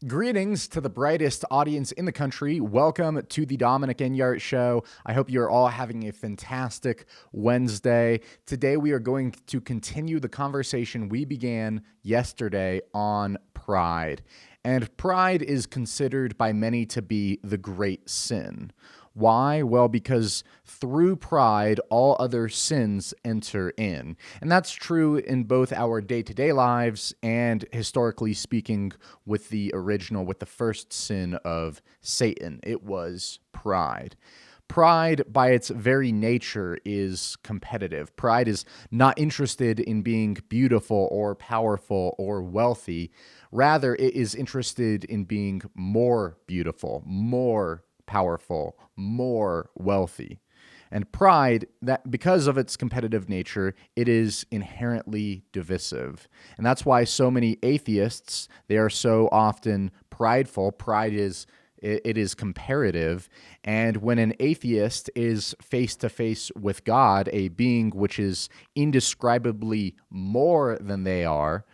Greetings to the brightest audience in the country. Welcome to the Dominic Enyart Show. I hope you're all having a fantastic Wednesday. Today we are going to continue the conversation we began yesterday on pride. And pride is considered by many to be the great sin. Why? Well, because through pride, all other sins enter in. And that's true in both our day-to-day lives and, historically speaking, with the first sin of Satan. It was pride. Pride, by its very nature, is competitive. Pride is not interested in being beautiful or powerful or wealthy. Rather, it is interested in being more beautiful, more powerful, more wealthy. And pride, that because of its competitive nature, it is inherently divisive. And that's why so many atheists, they are so often prideful. Pride is comparative. And when an atheist is face to face with God, a being which is indescribably more than they are,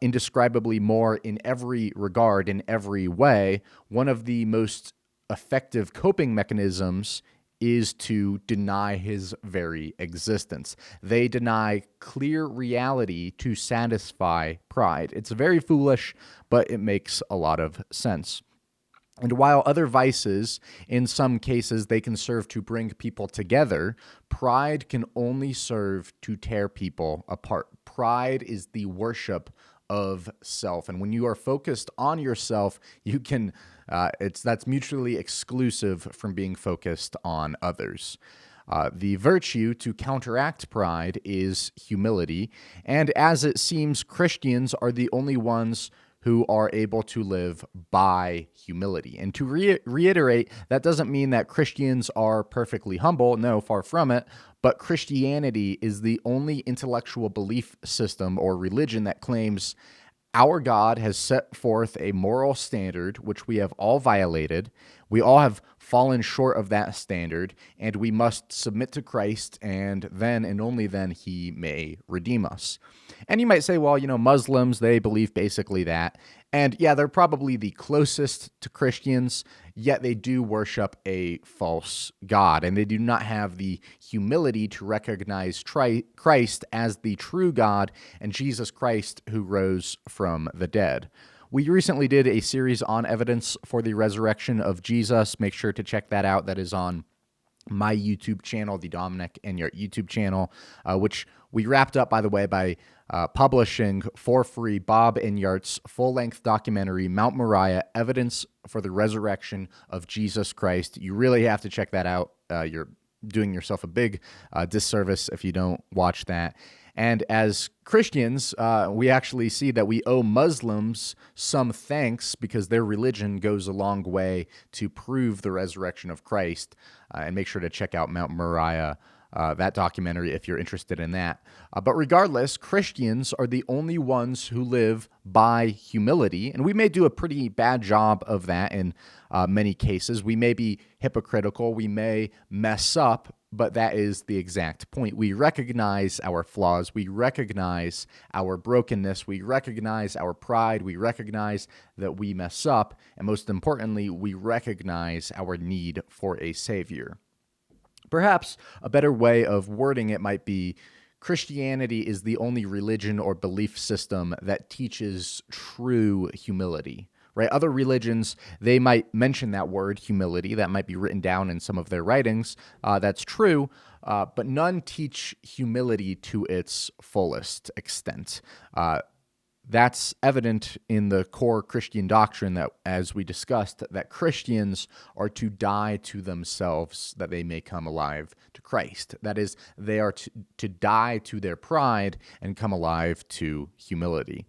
indescribably more in every regard, in every way, one of the most effective coping mechanisms is to deny his very existence. They deny clear reality to satisfy pride. It's very foolish, but it makes a lot of sense. And while other vices, in some cases, they can serve to bring people together, pride can only serve to tear people apart. Pride is the worship of self. And when you are focused on yourself, you can that's mutually exclusive from being focused on others. The virtue to counteract pride is humility, and as it seems, Christians are the only ones who are able to live by humility. And to reiterate, that doesn't mean that Christians are perfectly humble. No, far from it. But Christianity is the only intellectual belief system or religion that claims our God has set forth a moral standard which we have all violated. We all have fallen short of that standard, and we must submit to Christ, and then and only then he may redeem us. And you might say, well, Muslims, they believe basically that. And yeah, they're probably the closest to Christians, yet they do worship a false god, and they do not have the humility to recognize Christ as the true God and Jesus Christ who rose from the dead. We recently did a series on evidence for the resurrection of Jesus. Make sure to check that out. That is on my YouTube channel, the Dominic Enyart YouTube channel, which we wrapped up, by the way, by publishing for free Bob Enyart's full-length documentary, Mount Moriah, Evidence for the Resurrection of Jesus Christ. You really have to check that out. You're doing yourself a big disservice if you don't watch that. And as Christians, we actually see that we owe Muslims some thanks because their religion goes a long way to prove the resurrection of Christ. And make sure to check out Mount Moriah, that documentary, if you're interested in that. But regardless, Christians are the only ones who live by humility, and we may do a pretty bad job of that in many cases. We may be hypocritical, we may mess up, but that is the exact point. We recognize our flaws, we recognize our brokenness, we recognize our pride, we recognize that we mess up, and most importantly, we recognize our need for a Savior. Perhaps a better way of wording it might be, Christianity is the only religion or belief system that teaches true humility. Right? Other religions, they might mention that word, humility, that might be written down in some of their writings. That's true, but none teach humility to its fullest extent. That's evident in the core Christian doctrine that, as we discussed, that Christians are to die to themselves that they may come alive to Christ. That is, they are to die to their pride and come alive to humility.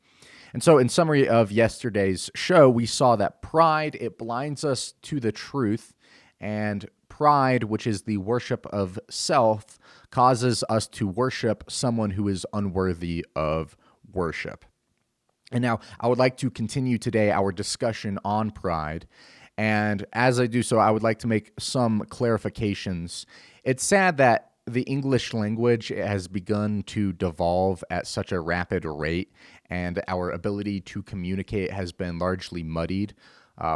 And so in summary of yesterday's show, we saw that pride, it blinds us to the truth, and pride, which is the worship of self, causes us to worship someone who is unworthy of worship. And now I would like to continue today our discussion on pride. And as I do so, I would like to make some clarifications. It's sad that the English language has begun to devolve at such a rapid rate, and our ability to communicate has been largely muddied.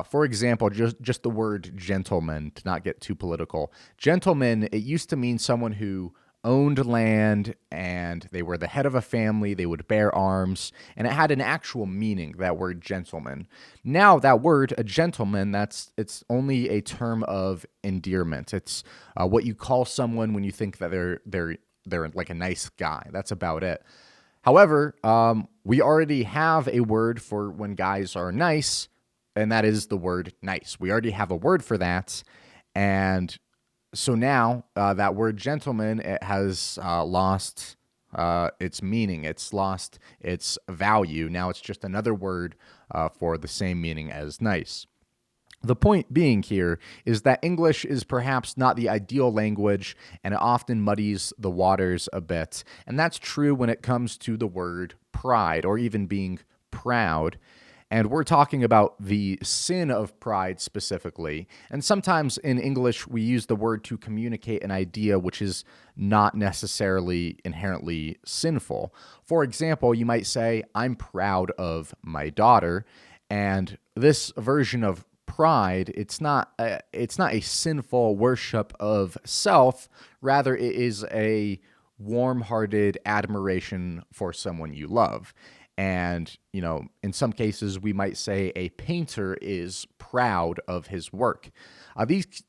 For example, just the word gentleman, to not get too political. Gentleman, it used to mean someone who owned land and they were the head of a family, they would bear arms, and it had an actual meaning, that word gentleman. Now that word, a gentleman, it's only a term of endearment. It's what you call someone when you think that they're like a nice guy. That's about it. However, we already have a word for when guys are nice, and that is the word nice. We already have a word for that, and so now that word gentleman, it has lost its meaning. It's lost its value. Now it's just another word for the same meaning as nice. The point being here is that English is perhaps not the ideal language, and it often muddies the waters a bit. And that's true when it comes to the word pride, or even being proud. And we're talking about the sin of pride specifically. And sometimes in English, we use the word to communicate an idea which is not necessarily inherently sinful. For example, you might say, I'm proud of my daughter. And this version of pride, it's not a sinful worship of self. Rather, it is a warm-hearted admiration for someone you love. And, in some cases, we might say a painter is proud of his work.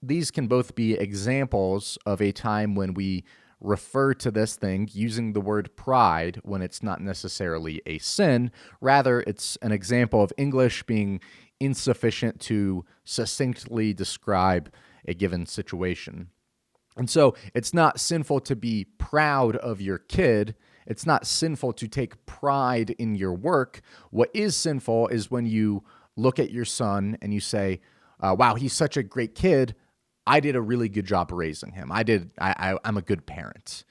These can both be examples of a time when we refer to this thing using the word pride when it's not necessarily a sin. Rather, it's an example of English being insufficient to succinctly describe a given situation. And so it's not sinful to be proud of your kid. It's not sinful to take pride in your work. What is sinful is when you look at your son and you say, wow, he's such a great kid. I did a really good job raising him. I'm a good parent.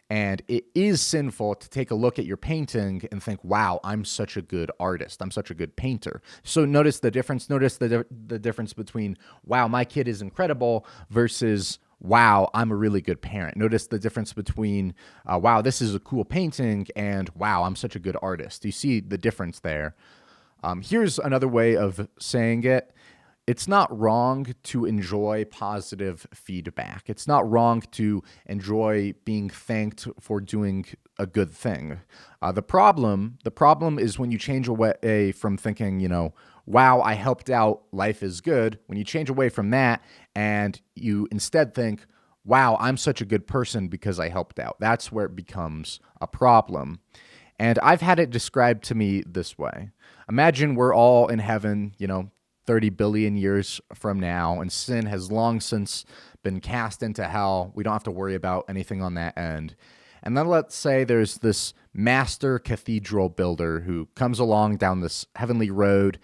And it is sinful to take a look at your painting and think, wow, I'm such a good artist. I'm such a good painter. So notice the difference. Notice the difference between, wow, my kid is incredible versus, wow, I'm a really good parent. Notice the difference between, wow, this is a cool painting, and wow, I'm such a good artist. You see the difference there. Here's another way of saying it. It's not wrong to enjoy positive feedback. It's not wrong to enjoy being thanked for doing a good thing. The problem is when you change away from thinking, wow, I helped out, life is good. When you change away from that and you instead think, wow, I'm such a good person because I helped out. That's where it becomes a problem. And I've had it described to me this way. Imagine we're all in heaven, 30 billion years from now, and sin has long since been cast into hell. We don't have to worry about anything on that end. And then let's say there's this master cathedral builder who comes along down this heavenly road,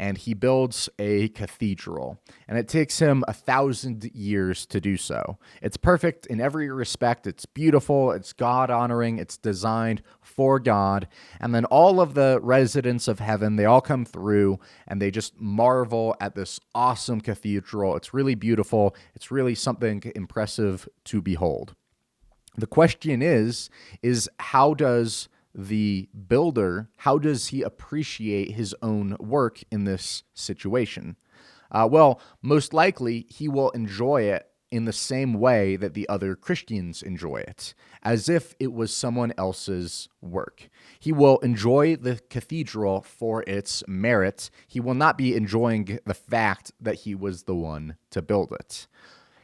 and he builds a cathedral. And it takes him 1,000 years to do so. It's perfect in every respect. It's beautiful. It's God-honoring. It's designed for God. And then all of the residents of heaven, they all come through, and they just marvel at this awesome cathedral. It's really beautiful. It's really something impressive to behold. The question is how does the builder, how does he appreciate his own work in this situation? Well, most likely he will enjoy it in the same way that the other Christians enjoy it, as if it was someone else's work. He will enjoy the cathedral for its merit. He will not be enjoying the fact that he was the one to build it.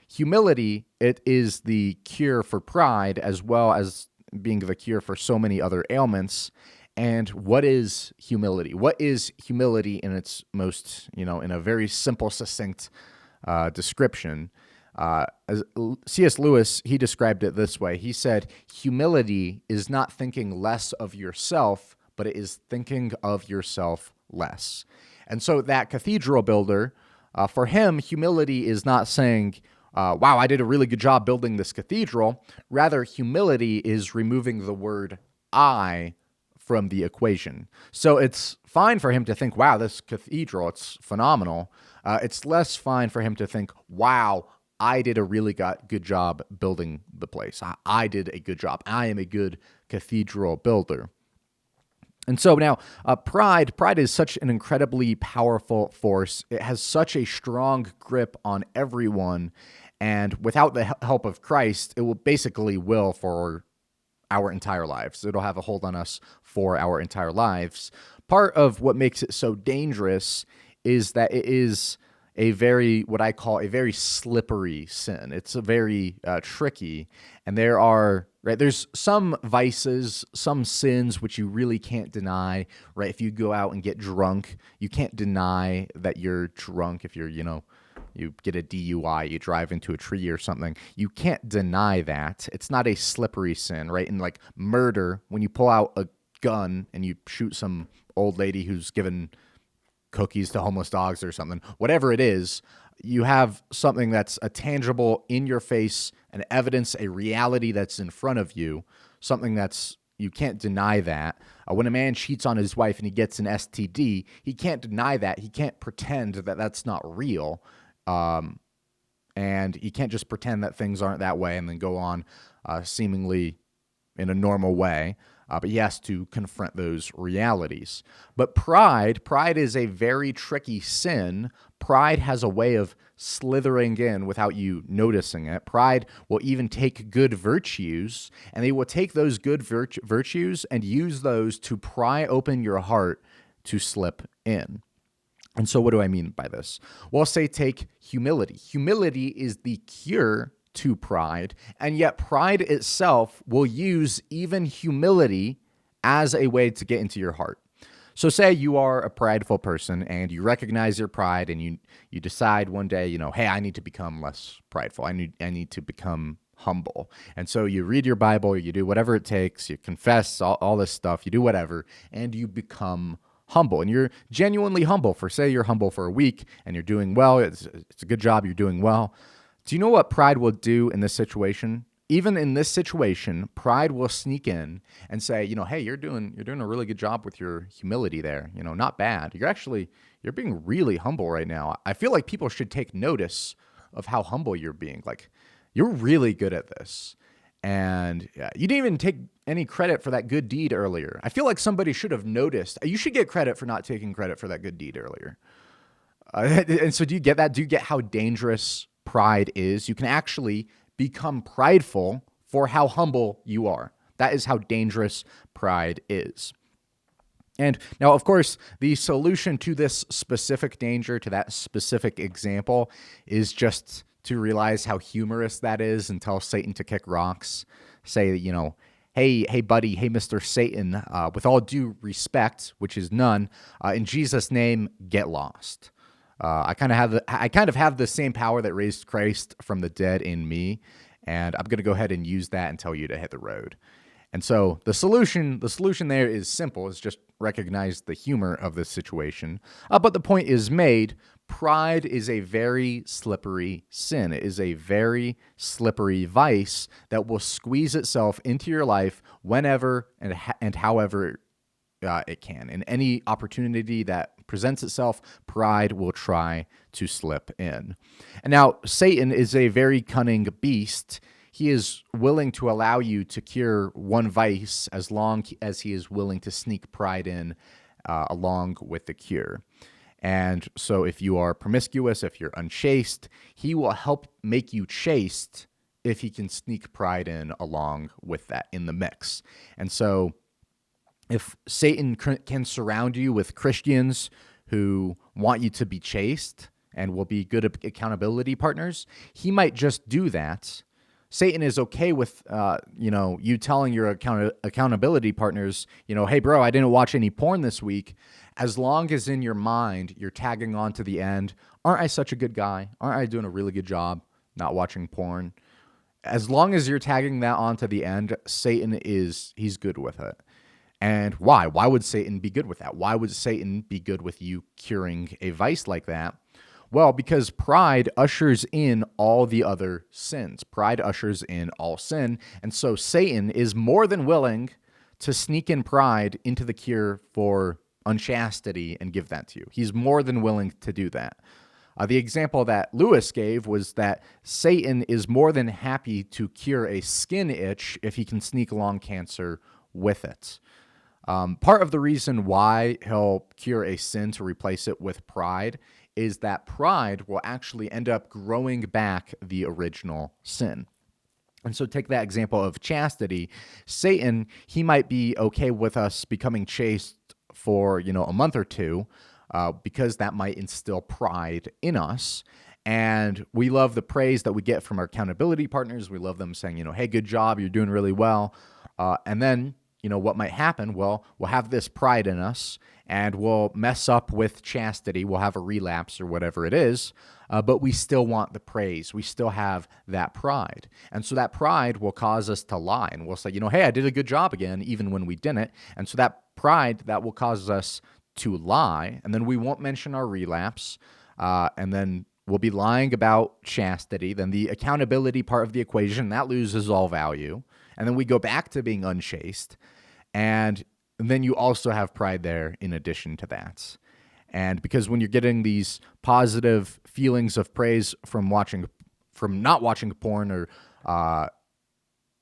Humility, it is the cure for pride as well as being the cure for so many other ailments. And what is humility? What is humility in its most, in a very simple, succinct description? As C.S. Lewis, he described it this way. He said, humility is not thinking less of yourself, but it is thinking of yourself less. And so that cathedral builder, for him, humility is not saying, wow, I did a really good job building this cathedral. Rather, humility is removing the word I from the equation. So it's fine for him to think, wow, this cathedral, it's phenomenal. It's less fine for him to think, wow, I did a really good job building the place. I did a good job. I am a good cathedral builder. And so now, pride is such an incredibly powerful force. It has such a strong grip on everyone, and without the help of Christ, it will for our entire lives. It'll have a hold on us for our entire lives. Part of what makes it so dangerous is that it is what I call a very slippery sin. It's a very tricky, and there's some vices, some sins which you really can't deny, right? If you go out and get drunk, you can't deny that you're drunk. If you get a DUI, you drive into a tree or something, you can't deny that. It's not a slippery sin, right? And like murder, when you pull out a gun and you shoot some old lady who's given cookies to homeless dogs or something, whatever it is, you have something that's a tangible, in your face, an evidence, a reality that's in front of you, something that's, you can't deny that. When a man cheats on his wife and he gets an STD, he can't deny that. He can't pretend that that's not real. And he can't just pretend that things aren't that way and then go on seemingly in a normal way. But he has to confront those realities. But pride is a very tricky sin. Pride has a way of slithering in without you noticing it. Pride will even take good virtues, and they will take those good virtues and use those to pry open your heart to slip in. And so what do I mean by this? Well, say take humility. Humility is the cure to pride, and yet pride itself will use even humility as a way to get into your heart. So say you are a prideful person and you recognize your pride, and you decide one day, hey, I need to become less prideful. I need to become humble. And so you read your Bible, you do whatever it takes, you confess all this stuff, you do whatever, and you become humble. And you're genuinely humble for, say you're humble for a week and you're doing well. It's a good job. You're doing well. Do you know what pride will do in this situation? Even in this situation, pride will sneak in and say, hey, you're doing a really good job with your humility there. Not bad. You're being really humble right now. I feel like people should take notice of how humble you're being. Like, you're really good at this. And you didn't even take any credit for that good deed earlier. I feel like somebody should have noticed. You should get credit for not taking credit for that good deed earlier. And so do you get that? Do you get how dangerous pride is? You can actually become prideful for how humble you are. That is how dangerous pride is. And now, of course, the solution to this specific danger, to that specific example, is just to realize how humorous that is and tell Satan to kick rocks. Say, hey, buddy, hey, Mr. Satan, with all due respect, which is none, in Jesus' name, get lost. I kind of have the same power that raised Christ from the dead in me, and I'm going to go ahead and use that and tell you to hit the road. And so the solution there is simple. It's just recognize the humor of this situation. But the point is made. Pride is a very slippery sin. It is a very slippery vice that will squeeze itself into your life whenever and however it can. In any opportunity that presents itself, pride will try to slip in. And now, Satan is a very cunning beast. He is willing to allow you to cure one vice as long as he is willing to sneak pride in along with the cure. And so if you are promiscuous, if you're unchaste, he will help make you chaste if he can sneak pride in along with that in the mix. And so if Satan can surround you with Christians who want you to be chaste and will be good accountability partners, he might just do that. Satan is okay with, you telling your accountability partners, hey, bro, I didn't watch any porn this week, as long as in your mind you're tagging on to the end, aren't I such a good guy? Aren't I doing a really good job not watching porn? As long as you're tagging that on to the end, he's good with it. And why? Why would Satan be good with that? Why would Satan be good with you curing a vice like that? Well, because pride ushers in all the other sins. Pride ushers in all sin. And so Satan is more than willing to sneak in pride into the cure for unchastity and give that to you. He's more than willing to do that. The example that Lewis gave was that Satan is more than happy to cure a skin itch if he can sneak lung cancer with it. Part of the reason why he'll cure a sin to replace it with pride is that pride will actually end up growing back the original sin. And so take that example of chastity. Satan, he might be okay with us becoming chaste for, a month or two, because that might instill pride in us. And we love the praise that we get from our accountability partners. We love them saying, hey, good job, you're doing really well. And then, what might happen? Well, we'll have this pride in us and we'll mess up with chastity. We'll have a relapse or whatever it is, but we still want the praise. We still have that pride. And so that pride will cause us to lie. And we'll say, hey, I did a good job again, even when we didn't. And so that pride, that will cause us to lie. And then we won't mention our relapse. And then we'll be lying about chastity. Then the accountability part of the equation, that loses all value. And then we go back to being unchaste. And then you also have pride there in addition to that. And because when you're getting these positive feelings of praise from not watching porn, or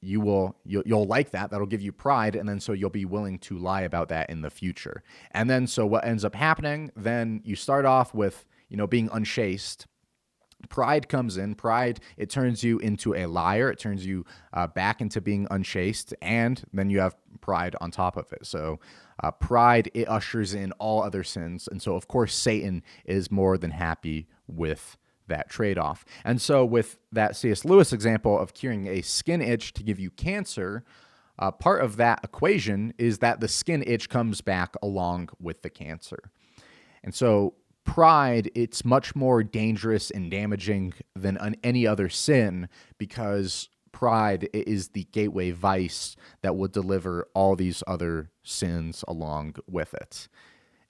you'll like that. That'll give you pride, and then so you'll be willing to lie about that in the future. And then so what ends up happening? Then you start off with being unchaste. Pride comes in. Pride, it turns you into a liar. It turns you back into being unchaste, and then you have pride on top of it. So pride, it ushers in all other sins. And so, of course, Satan is more than happy with that trade-off. And so with that C.S. Lewis example of curing a skin itch to give you cancer, part of that equation is that the skin itch comes back along with the cancer. And so pride, it's much more dangerous and damaging than any other sin, because pride is the gateway vice that will deliver all these other sins along with it.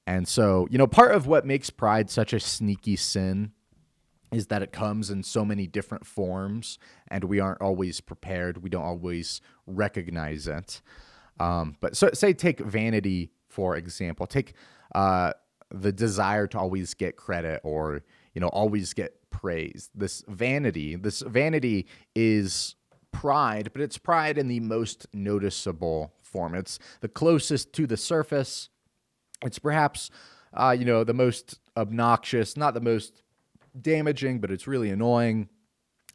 And so, part of what makes pride such a sneaky sin is that it comes in so many different forms, and we aren't always prepared. We don't always recognize it. But so, say take vanity, for example. Take the desire to always get credit or, always get praise. This vanity is pride, but it's pride in the most noticeable form. It's the closest to the surface. It's perhaps, the most obnoxious, not the most damaging, but it's really annoying.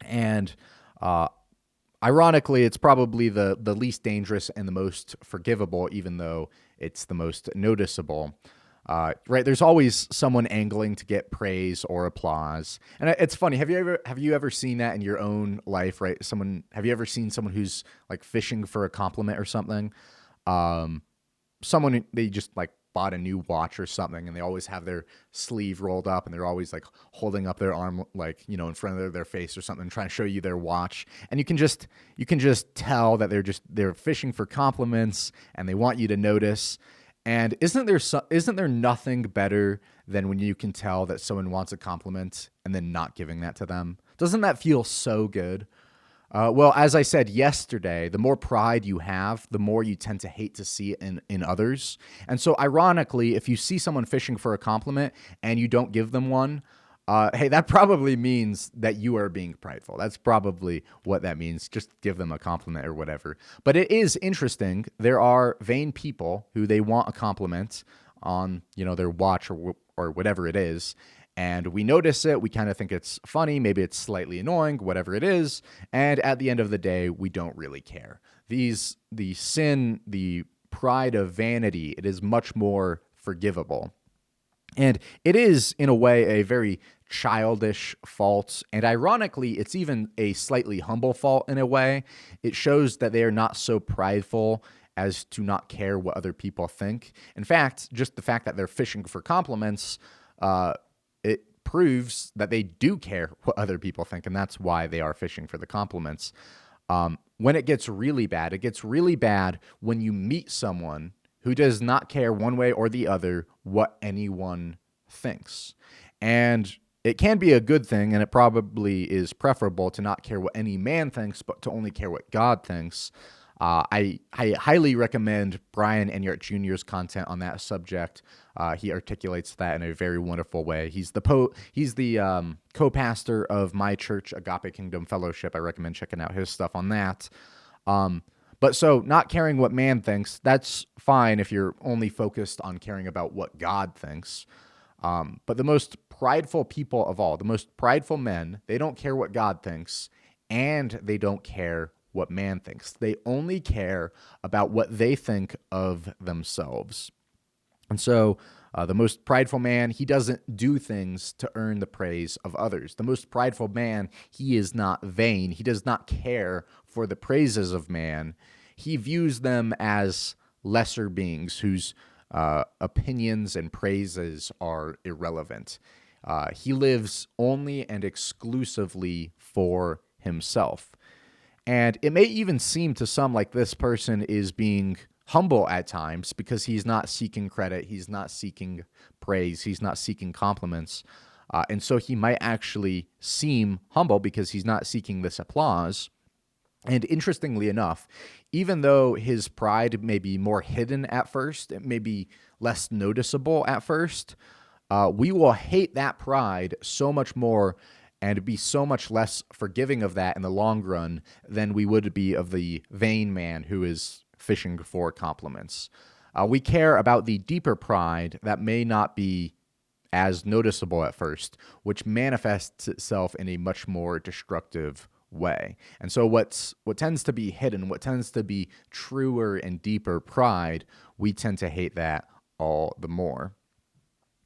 And ironically, it's probably the least dangerous and the most forgivable, even though it's the most noticeable. Right? There's always someone angling to get praise or applause, and it's funny. Have you ever seen that in your own life? Right? Have you ever seen someone who's like fishing for a compliment or something? Someone, they just like bought a new watch or something, and they always have their sleeve rolled up, and they're always like holding up their arm, like, in front of their face or something, trying to show you their watch. And you can just tell that they're fishing for compliments, and they want you to notice. And isn't there nothing better than when you can tell that someone wants a compliment and then not giving that to them? Doesn't that feel so good? Well, as I said yesterday, the more pride you have, the more you tend to hate to see it in others. And so ironically, if you see someone fishing for a compliment and you don't give them one, hey, that probably means that you are being prideful. That's probably what that means. Just give them a compliment or whatever. But it is interesting. There are vain people who they want a compliment on, their watch or whatever it is. And we notice it. We kind of think it's funny. Maybe it's slightly annoying, whatever it is. And at the end of the day, we don't really care. The sin, the pride of vanity, it is much more forgivable. And it is, in a way, a very childish fault. And ironically, it's even a slightly humble fault in a way. It shows that they are not so prideful as to not care what other people think. In fact, just the fact that they're fishing for compliments, it proves that they do care what other people think, and that's why they are fishing for the compliments. When it gets really bad when you meet someone who does not care one way or the other what anyone thinks. And it can be a good thing, and it probably is preferable to not care what any man thinks, but to only care what God thinks. I highly recommend Brian Enyart Jr.'s content on that subject. He articulates that in a very wonderful way. He's the co-pastor of my church, Agape Kingdom Fellowship. I recommend checking out his stuff on that. But so not caring what man thinks, that's fine if you're only focused on caring about what God thinks. But the most prideful people of all, the most prideful men, they don't care what God thinks, and they don't care what man thinks. They only care about what they think of themselves. And so the most prideful man, he doesn't do things to earn the praise of others. The most prideful man, he is not vain. He does not care for the praises of man. He views them as lesser beings whose opinions and praises are irrelevant. He lives only and exclusively for himself. And it may even seem to some like this person is being humble at times because he's not seeking credit, he's not seeking praise, he's not seeking compliments. And so he might actually seem humble because he's not seeking this applause. And interestingly enough, even though his pride may be more hidden at first, it may be less noticeable at first, we will hate that pride so much more and be so much less forgiving of that in the long run than we would be of the vain man who is fishing for compliments. We care about the deeper pride that may not be as noticeable at first, which manifests itself in a much more destructive way. And so what tends to be hidden, what tends to be truer and deeper pride, we tend to hate that all the more.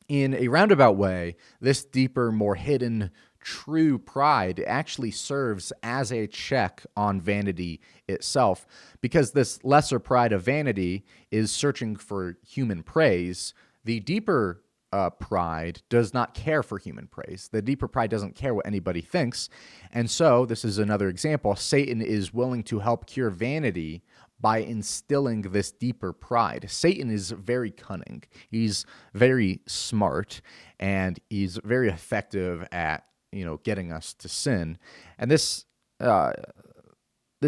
In a roundabout way, this deeper, more hidden, true pride actually serves as a check on vanity itself, because this lesser pride of vanity is searching for human praise. The deeper pride does not care for human praise. The deeper pride doesn't care what anybody thinks. And so, this is another example, Satan is willing to help cure vanity by instilling this deeper pride. Satan is very cunning. He's very smart, and he's very effective at, getting us to sin. And this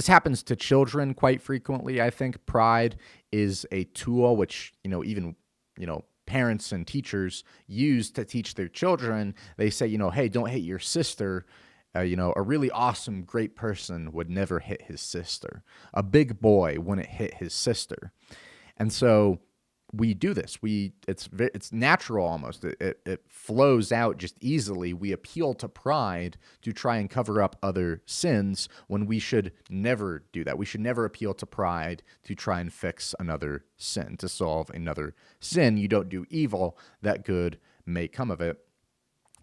happens to children quite frequently. I think pride is a tool which, even parents and teachers use to teach their children. They say, hey, don't hit your sister. A really awesome, great person would never hit his sister. A big boy wouldn't hit his sister. And so we do this. It's natural almost. It flows out just easily. We appeal to pride to try and cover up other sins when we should never do that. We should never appeal to pride to try and fix another sin, to solve another sin. You don't do evil, that good may come of it.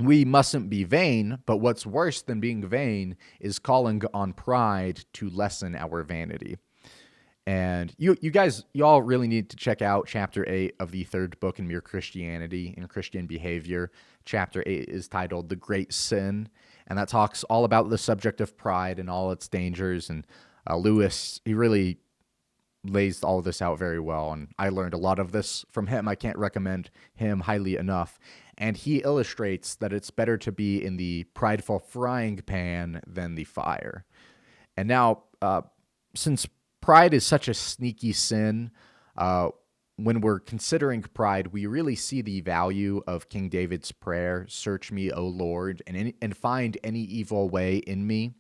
We mustn't be vain, but what's worse than being vain is calling on pride to lessen our vanity. And y'all really need to check out chapter 8 of the third book in Mere Christianity and Christian Behavior. Chapter 8 is titled The Great Sin, and that talks all about the subject of pride and all its dangers. And Lewis, he really lays all of this out very well, and I learned a lot of this from him. I can't recommend him highly enough. And he illustrates that it's better to be in the prideful frying pan than the fire. And now, since pride is such a sneaky sin, when we're considering pride, we really see the value of King David's prayer, "Search me, O Lord, and find any evil way in me."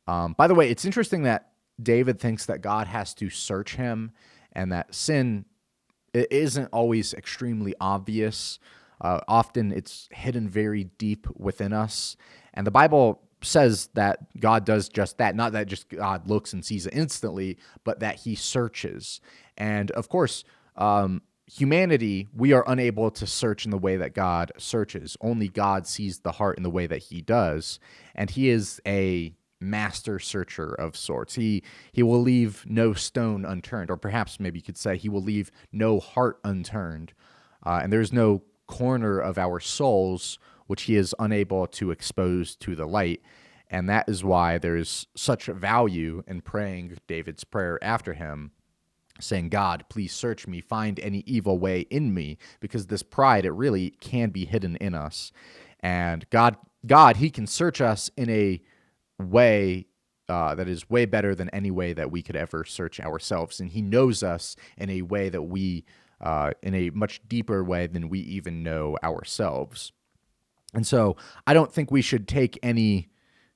By the way, it's interesting that David thinks that God has to search him, and that sin isn't always extremely obvious. Often it's hidden very deep within us. And the Bible says that God does just that, not that just God looks and sees it instantly, but that he searches. And of course, humanity, we are unable to search in the way that God searches. Only God sees the heart in the way that he does. And he is a master searcher of sorts. He will leave no stone unturned, or perhaps maybe you could say he will leave no heart unturned. And there's no corner of our souls which he is unable to expose to the light. And that is why there's such value in praying David's prayer after him, saying, "God, please search me, find any evil way in me," because this pride, it really can be hidden in us. And God, he can search us in a way that is way better than any way that we could ever search ourselves. And he knows us in a way that in a much deeper way than we even know ourselves. And so I don't think we should take any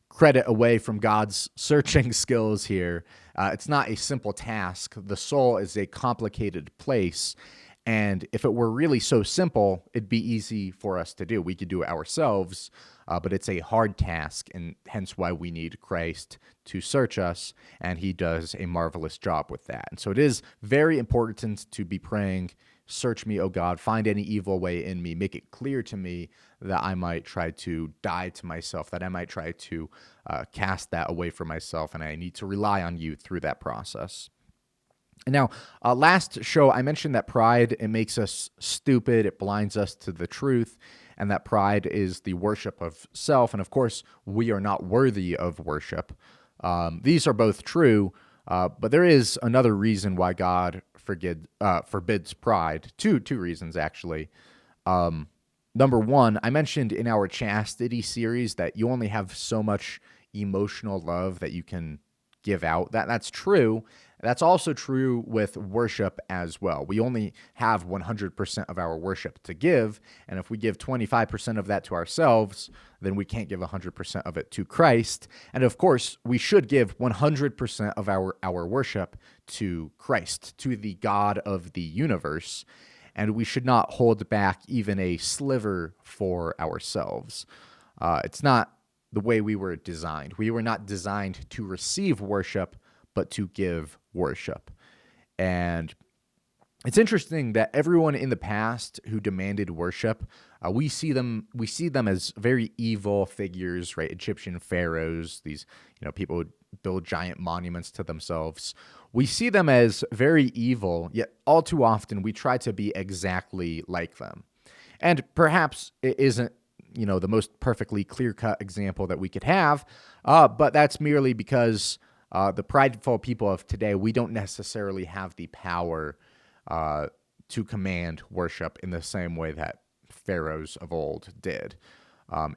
credit away from God's searching skills here. It's not a simple task. The soul is a complicated place. And if it were really so simple, it'd be easy for us to do. We could do it ourselves, but it's a hard task, and hence why we need Christ to search us, and he does a marvelous job with that. And so it is very important to be praying, search me, O God, find any evil way in me, make it clear to me that I might try to die to myself, that I might try to cast that away from myself, and I need to rely on you through that process. And now, last show, I mentioned that pride, it makes us stupid, it blinds us to the truth, and that pride is the worship of self. And of course, we are not worthy of worship. These are both true, but there is another reason why God forbids pride. Two reasons, actually. Number one, I mentioned in our chastity series that you only have so much emotional love that you can give out. That's true. That's also true with worship as well. We only have 100% of our worship to give, and if we give 25% of that to ourselves, then we can't give 100% of it to Christ. And of course, we should give 100% of our worship to Christ, to the God of the universe, and we should not hold back even a sliver for ourselves. It's not the way we were designed. We were not designed to receive worship, but to give worship. And it's interesting that everyone in the past who demanded worship, we see them as very evil figures, right? Egyptian pharaohs, these people would build giant monuments to themselves. We see them as very evil, yet all too often we try to be exactly like them. And perhaps it isn't the most perfectly clear-cut example that we could have, but that's merely because the prideful people of today, we don't necessarily have the power to command worship in the same way that pharaohs of old did.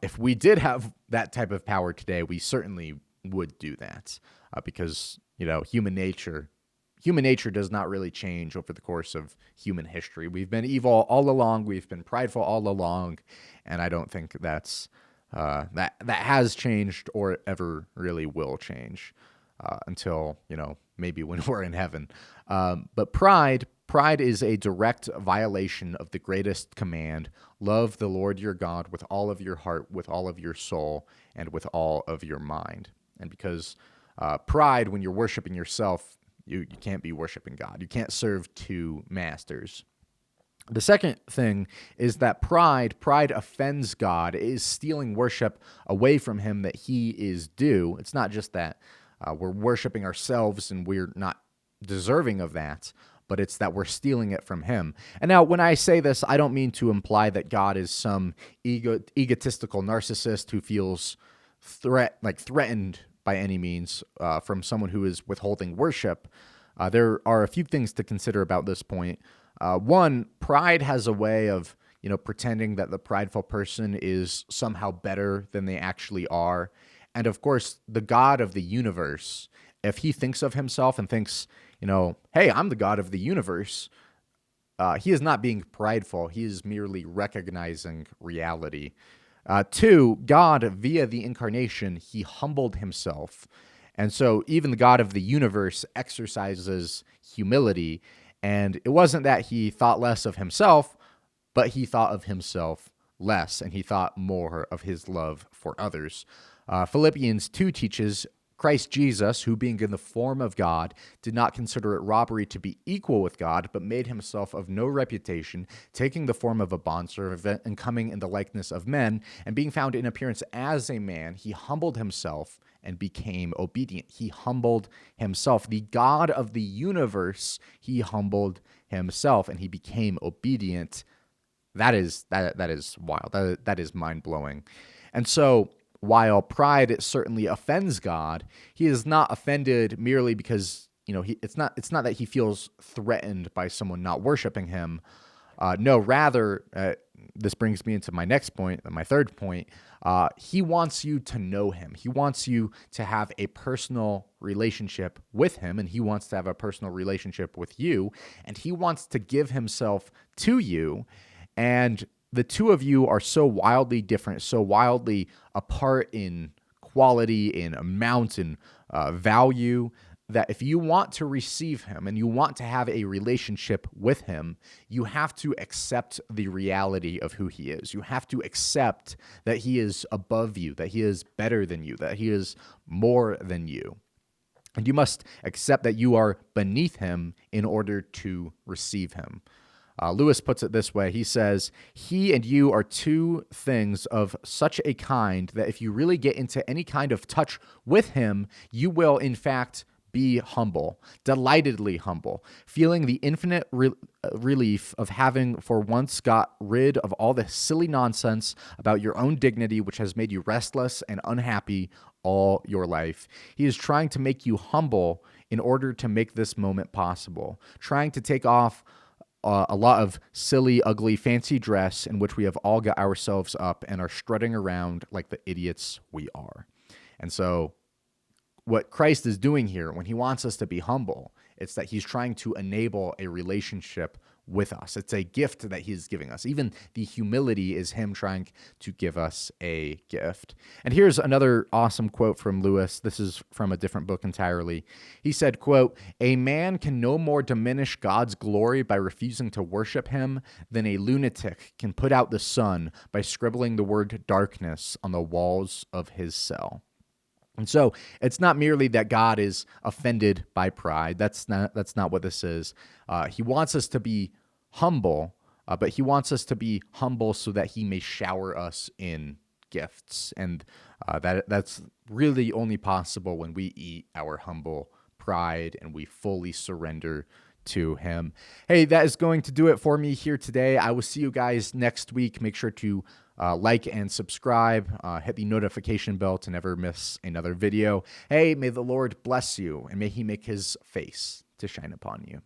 If we did have that type of power today, we certainly would do that because human nature does not really change over the course of human history. We've been evil all along. We've been prideful all along, and I don't think that has changed or ever really will change. Until, maybe when we're in heaven. But pride is a direct violation of the greatest command. Love the Lord your God with all of your heart, with all of your soul, and with all of your mind. And because pride, when you're worshiping yourself, you can't be worshiping God. You can't serve two masters. The second thing is that pride offends God. It is stealing worship away from him that he is due. It's not just that we're worshiping ourselves and we're not deserving of that, but it's that we're stealing it from him. And now when I say this, I don't mean to imply that God is some egotistical narcissist who feels threatened by any means from someone who is withholding worship. There are a few things to consider about this point. One, pride has a way of pretending that the prideful person is somehow better than they actually are. And of course, the God of the universe, if he thinks of himself and thinks, hey, I'm the God of the universe, he is not being prideful. He is merely recognizing reality. Two, God, via the incarnation, he humbled himself. And so even the God of the universe exercises humility. And it wasn't that he thought less of himself, but he thought of himself less, and he thought more of his love for others. Philippians 2 teaches Christ Jesus, who being in the form of God, did not consider it robbery to be equal with God, but made himself of no reputation, taking the form of a bondservant and coming in the likeness of men, and being found in appearance as a man, he humbled himself and became obedient. He humbled himself. The God of the universe, he humbled himself and he became obedient. That is wild. That is mind-blowing. And so while pride certainly offends God, he is not offended merely because it's not that he feels threatened by someone not worshiping him. No, rather, this brings me into my next point, my third point. He wants you to know him. He wants you to have a personal relationship with him, and he wants to have a personal relationship with you, and he wants to give himself to you. And the two of you are so wildly different, so wildly apart in quality, in amount, in value, that if you want to receive him and you want to have a relationship with him, you have to accept the reality of who he is. You have to accept that he is above you, that he is better than you, that he is more than you. And you must accept that you are beneath him in order to receive him. Lewis puts it this way. He says, he and you are two things of such a kind that if you really get into any kind of touch with him, you will, in fact, be humble, delightedly humble, feeling the infinite relief of having for once got rid of all the silly nonsense about your own dignity, which has made you restless and unhappy all your life. He is trying to make you humble in order to make this moment possible, trying to take off a lot of silly, ugly, fancy dress in which we have all got ourselves up and are strutting around like the idiots we are. And so what Christ is doing here when he wants us to be humble, it's that he's trying to enable a relationship with us. It's a gift that he's giving us. Even the humility is him trying to give us a gift. And here's another awesome quote from Lewis. This is from a different book entirely. He said, quote, "A man can no more diminish God's glory by refusing to worship him than a lunatic can put out the sun by scribbling the word darkness on the walls of his cell." And so it's not merely that God is offended by pride. That's not what this is. He wants us to be humble, but he wants us to be humble so that he may shower us in gifts. And that's really only possible when we eat our humble pride and we fully surrender to him. Hey, that is going to do it for me here today. I will see you guys next week. Make sure to like and subscribe, hit the notification bell to never miss another video. Hey, may the Lord bless you and may he make his face to shine upon you.